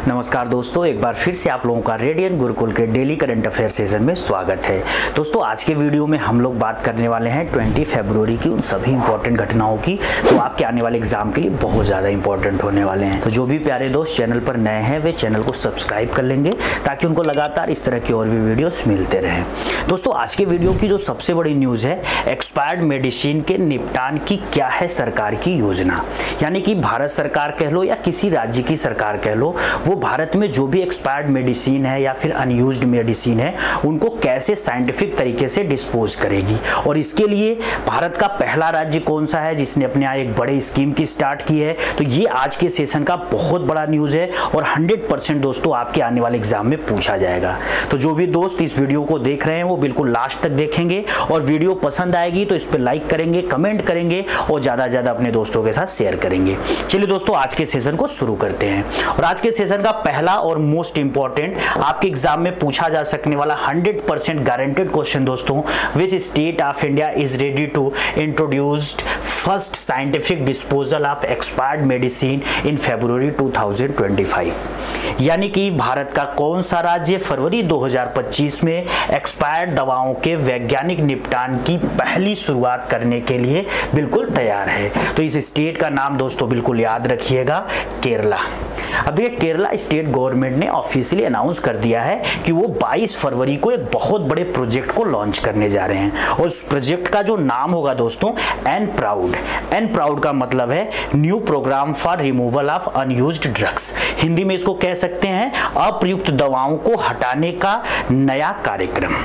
नमस्कार दोस्तों, एक बार फिर से आप लोगों का रेडियन गुरुकुल के डेली करंट अफेयर सेशन में स्वागत है। दोस्तों, आज के वीडियो में हम लोग बात करने वाले हैं 20 फरवरी की उन सभी इंपॉर्टेंट घटनाओं की जो आपके आने वाले एग्जाम के लिए बहुत ज़्यादा इंपॉर्टेंट होने वाले हैं। तो जो भी प्यारे दोस्त चैनल पर नए हैं वे चैनल को सब्सक्राइब कर लेंगे ताकि उनको लगातार इस तरह की और भी वीडियोस मिलते रहें। दोस्तों, आज के वीडियो की जो सबसे बड़ी न्यूज़ है, एक्सपायर्ड मेडिसिन के निपटान की क्या है सरकार की योजना। यानी कि भारत सरकार कह लो या किसी राज्य की सरकार कह लो, वो भारत में जो भी एक्सपायर्ड मेडिसिन है या फिर अनयूज्ड मेडिसिन है उनको कैसे साइंटिफिक तरीके से डिस्पोज करेगी। और इसके लिए भारत का पहला राज्य कौन सा है जिसने अपने यहाँ एक बड़े स्कीम की स्टार्ट की है। तो ये आज के सेशन का बहुत बड़ा न्यूज़ है और 100% दोस्तों आपके आने वाले एग्जाम में पूछा जाएगा। तो जो भी दोस्त इस वीडियो को देख रहे हैं वो बिल्कुल लास्ट तक देखेंगे और वीडियो पसंद आएगी तो इस पर लाइक करेंगे, कमेंट करेंगे और ज़्यादा से ज़्यादा अपने दोस्तों के साथ शेयर करेंगे। चलिए दोस्तों, आज के सेशन को शुरू करते हैं। और आज के सेशन का पहला और मोस्ट इंपॉर्टेंट आपके एग्जाम में पूछा जा सकने वाला 100% गारंटेड क्वेश्चन दोस्तों, which state of India is ready to introduced first scientific disposal of expired medicine in February 2025। यानी कि भारत का कौन सा राज्य फरवरी 2025 में एक्सपायर्ड दवाओं के वैज्ञानिक निपटान की पहली शुरुआत करने के लिए बिल्कुल तैयार है। तो इस स्टेट का नाम दोस्तों बिल्कुल याद रखिएगा, केरला। अब देखिए, केरला स्टेट गवर्नमेंट ने ऑफिशियली अनाउंस कर दिया है कि वो 22 फरवरी को एक बहुत बड़े प्रोजेक्ट को लॉन्च करने जा रहे हैं और उस प्रोजेक्ट का जो नाम होगा दोस्तों एन प्राउड का मतलब है new program for removal of unused drugs. Hindi में इसको कह सकते हैं अप्रयुक्त दवाओं को हटाने का नया कार्यक्रम।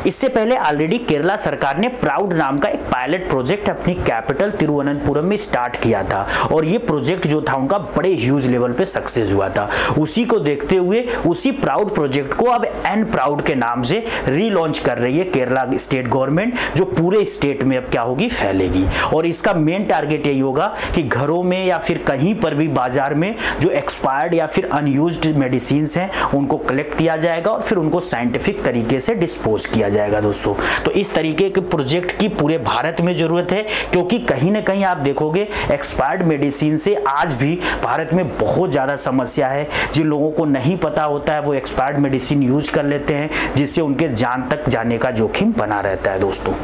इससे पहले ऑलरेडी केरला सरकार ने प्राउड नाम का एक पायलट प्रोजेक्ट अपनी कैपिटल तिरुवनंतपुरम में स्टार्ट किया था और ये प्रोजेक्ट जो था उनका बड़े ह्यूज लेवल पे सक्सेस हुआ था। उसी को देखते हुए उसी प्राउड प्रोजेक्ट को अब एन प्राउड के नाम से रीलॉन्च कर रही है केरला स्टेट गवर्नमेंट, जो पूरे स्टेट में अब क्या होगी, फैलेगी। और इसका मेन टारगेट यही होगा कि घरों में या फिर कहीं पर भी बाजार में जो एक्सपायर्ड या फिर अनयूज्ड मेडिसिन हैं उनको कलेक्ट किया जाएगा और फिर उनको साइंटिफिक तरीके से डिस्पोज किया जाएगा दोस्तों। तो इस तरीके के प्रोजेक्ट की पूरे भारत में जरूरत है, क्योंकि कहीं ना कहीं आप देखोगे एक्सपायर्ड मेडिसिन से आज भी भारत में बहुत ज्यादा समस्या है। जिन लोगों को नहीं पता होता है वो एक्सपायर्ड मेडिसिन यूज कर लेते हैं, जिससे उनके जान तक जाने का जोखिम बना रहता है दोस्तों।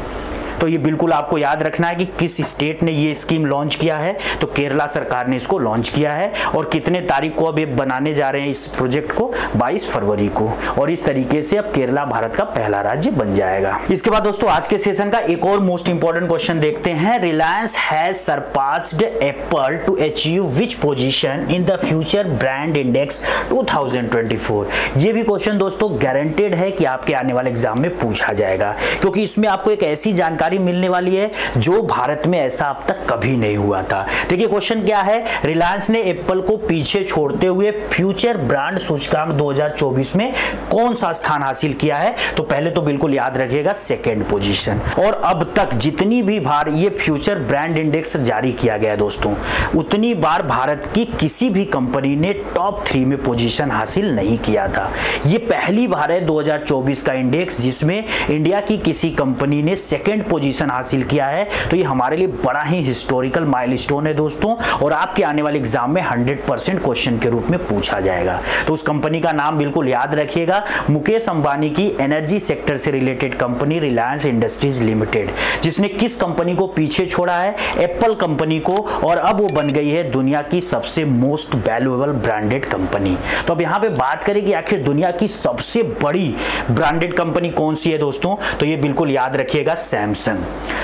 तो ये बिल्कुल आपको याद रखना है कि किस स्टेट ने ये स्कीम लॉन्च किया है। तो केरला सरकार ने इसको लॉन्च किया है और कितने तारीख को अब ये बनाने जा रहे हैं इस प्रोजेक्ट को, 22 फरवरी को। और इस तरीके से अब केरला भारत का पहला राज्य बन जाएगा। इसके बाद दोस्तों आज के सेशन का एक और मोस्ट इंपॉर्टेंट क्वेश्चन देखते हैं। Reliance has surpassed Apple to achieve which position in the future brand index 2024। ये भी क्वेश्चन दोस्तों गारंटेड है कि आपके आने वाले एग्जाम में पूछा जाएगा, क्योंकि इसमें आपको एक ऐसी जानकारी मिलने वाली है जो भारत में ऐसा अब तक कभी नहीं हुआ था। देखिए क्वेश्चन क्या है, रिलायंस ने एप्पल को पीछे छोड़ते हुए फ्यूचर ब्रांड सूचकांक 2024 में कौन सा स्थान हासिल किया है। तो पहले तो बिल्कुल याद रखिएगा सेकंड पोजीशन। और अब तक जितनी भी बार ये फ्यूचर ब्रांड इंडेक्स जारी किया गया दोस्तों, उतनी बार भारत की किसी भी कंपनी ने टॉप 3 में पोजीशन हासिल नहीं किया था। ये पहली बार है 2024 का इंडेक्स जिसमें इंडिया की किसी कंपनी ने सेकंड पोजीशन हासिल किया है। तो ये हमारे लिए बड़ा ही हिस्टोरिकल माइलस्टोन है दोस्तों, और आपके आने वाले एग्जाम में 100% क्वेश्चन के रूप में पूछा जाएगा। तो उस कंपनी का नाम बिल्कुल याद रखिएगा, मुकेश अंबानी की एनर्जी सेक्टर से related company Reliance industries limited, जिसने किस कंपनी को पीछे छोड़ा है, एप्पल कंपनी को, और अब वो बन गई है दुनिया की सबसे मोस्ट वैल्यूएबल ब्रांडेड कंपनी। तो अब यहाँ पे बात करें कि आखिर दुनिया की सबसे बड़ी ब्रांडेड कंपनी कौन सी है दोस्तों, तो ये बिल्कुल याद रखिएगा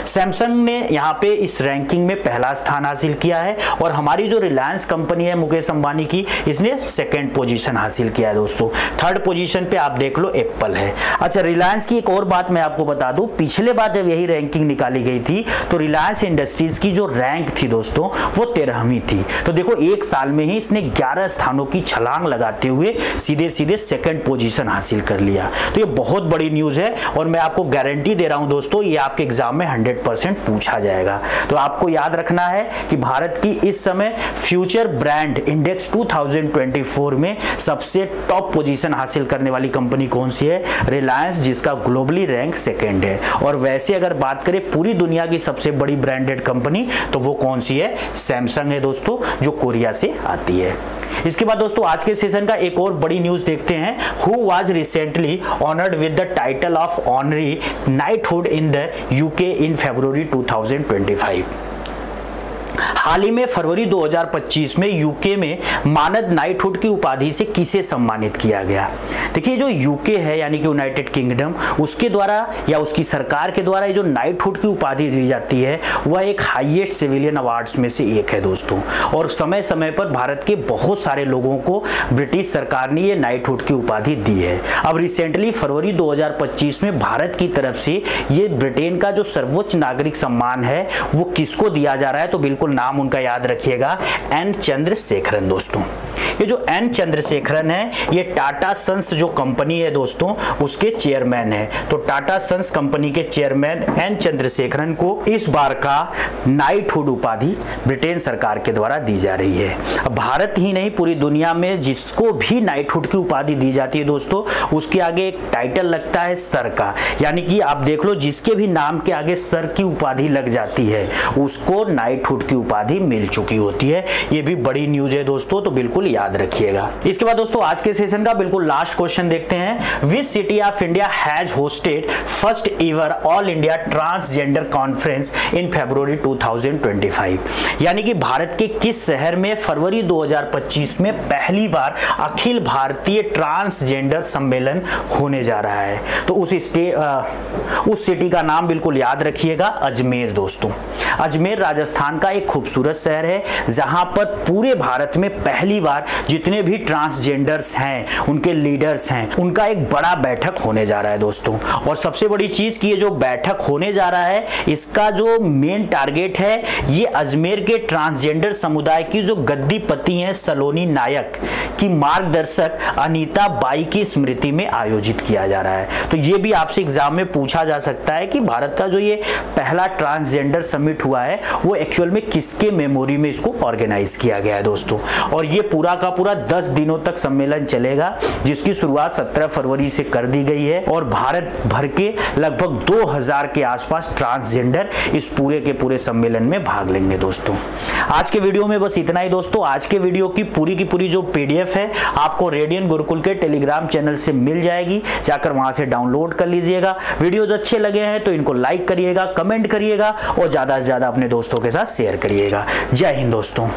सैमसंग ने यहाँ पे इस रैंकिंग में पहला स्थान हासिल किया है। और हमारी जो रिलायंस कंपनी है मुकेश अंबानी की, इसने सेकंड पोजीशन हासिल किया है दोस्तों। थर्ड पोजीशन पे आप देख लो एप्पल है। अच्छा, रिलायंस की एक और बात मैं आपको बता दूं, पिछले बार जब यही रैंकिंग निकाली गई थी तो रिलायंस इंडस्ट्रीज की जो रैंक थी दोस्तों वो 13वीं थी। तो देखो एक साल में ही इसने 11 स्थानों की छलांग लगाते हुए सीधे सीधे सेकंड पोजीशन हासिल कर लिया। तो ये बहुत बड़ी न्यूज है और मैं आपको गारंटी दे रहा हूं दोस्तों, ये आपके एग्जाम में 100% पूछा जाएगा। तो आपको याद रखना है कि भारत की इस समय फ्यूचर ब्रांड इंडेक्स 2024 में सबसे टॉप पोजीशन हासिल करने वाली कंपनी कौन सी है, रिलायंस, जिसका ग्लोबली रैंक सेकंड है। और वैसे अगर बात करें पूरी दुनिया की सबसे बड़ी ब्रांडेड कंपनी तो वो कौन सी है, सैमसंग है दोस्तों, जो कोरिया से आती है। इसके बाद दोस्तों आज के सेशन का एक और बड़ी न्यूज देखते हैं। Who was recently honoured with the title of honorary knighthood in the UK in February 2025। हाल ही में फरवरी 2025 में यूके में मानद नाइटहुड की उपाधि से किसे सम्मानित किया गया। देखिए जो यूके है यानी कि यूनाइटेड किंगडम, उसके द्वारा या उसकी सरकार के द्वारा जो नाइटहुड की उपाधि दी जाती है वह एक हाईएस्ट सिविलियन अवार्ड्स में से एक है दोस्तों। और समय समय पर भारत के बहुत सारे लोगों को ब्रिटिश सरकार ने ये नाइटहुड की उपाधि दी है। अब रिसेंटली फरवरी 2025 में भारत की तरफ से ये ब्रिटेन का जो सर्वोच्च नागरिक सम्मान है वो किसको दिया जा रहा है, तो बिल्कुल नाम उनका याद रखिएगा, एन चंद्रशेखरन दोस्तों। ये जो एन चंद्रशेखरन है ये टाटा सन्स जो कंपनी है दोस्तों उसके चेयरमैन है। तो टाटा सन्स कंपनी के चेयरमैन एन चंद्रशेखरन को इस बार का नाइटहुड उपाधि ब्रिटेन सरकार के द्वारा दी जा रही है। अब भारत ही नहीं पूरी दुनिया में जिसको भी नाइटहुड की उपाधि दी जाती है दोस्तों उसके आगे एक टाइटल लगता है सर का, यानी कि आप देख लो जिसके भी नाम के आगे सर की उपाधि लग जाती है उसको नाइटहुड की उपाधि मिल चुकी होती है। ये भी बड़ी न्यूज है दोस्तों, तो बिल्कुल याद रखिएगा। इसके बाद दोस्तों आज के सेशन का बिल्कुल लास्ट क्वेश्चन देखते हैं। Which city of India has hosted first ever all India transgender conference in February 2025। यानी कि भारत के किस शहर में फरवरी 2025 में पहली बार अखिल भारतीय ट्रांसजेंडर सम्मेलन होने जा रहा है। तो उस सिटी का नाम बिल्कुल याद रखिएगा, अजमेर दोस्तों। अजमेर राजस्थान का एक खूबसूरत शहर है जहां पर पूरे भारत में पहली बार जितने भी ट्रांसजेंडर्स हैं उनके लीडर्स हैं उनका एक बड़ा बैठक होने जा रहा है दोस्तों। और सबसे बड़ी चीज कि ये जो बैठक होने जा रहा है इसका जो मेन टारगेट है ये अजमेर के ट्रांसजेंडर समुदाय की जो गद्दीपति हैं सलोनी नायक की मार्गदर्शक अनीता बाई की स्मृति में आयोजित किया जा रहा है। तो ये भी आपसे एग्जाम में पूछा जा सकता है कि भारत का जो ये पहला ट्रांसजेंडर समिट हुआ है वो एक्चुअल में किसके मेमोरी में इसको ऑर्गेनाइज किया गया है दोस्तों। और ये पूरा का पूरा 10 दिनों तक सम्मेलन चलेगा जिसकी शुरुआत 17 फरवरी से कर दी गई है और भारत भर के लगभग 2000 के आसपास ट्रांसजेंडर इस पूरे के पूरे सम्मेलन में भाग लेंगे दोस्तों। आज के वीडियो में बस इतना ही दोस्तों। आज के वीडियो की पूरी जो पीडीएफ है आपको रेडियन गुरुकुल के टेलीग्राम चैनल से मिल जाएगी, जाकर वहां से डाउनलोड कर लीजिएगा। वीडियोज अच्छे लगे हैं तो इनको लाइक करिएगा, कमेंट करिएगा और ज्यादा से ज्यादा अपने दोस्तों के साथ शेयर करिएगा। जय हिंद दोस्तों।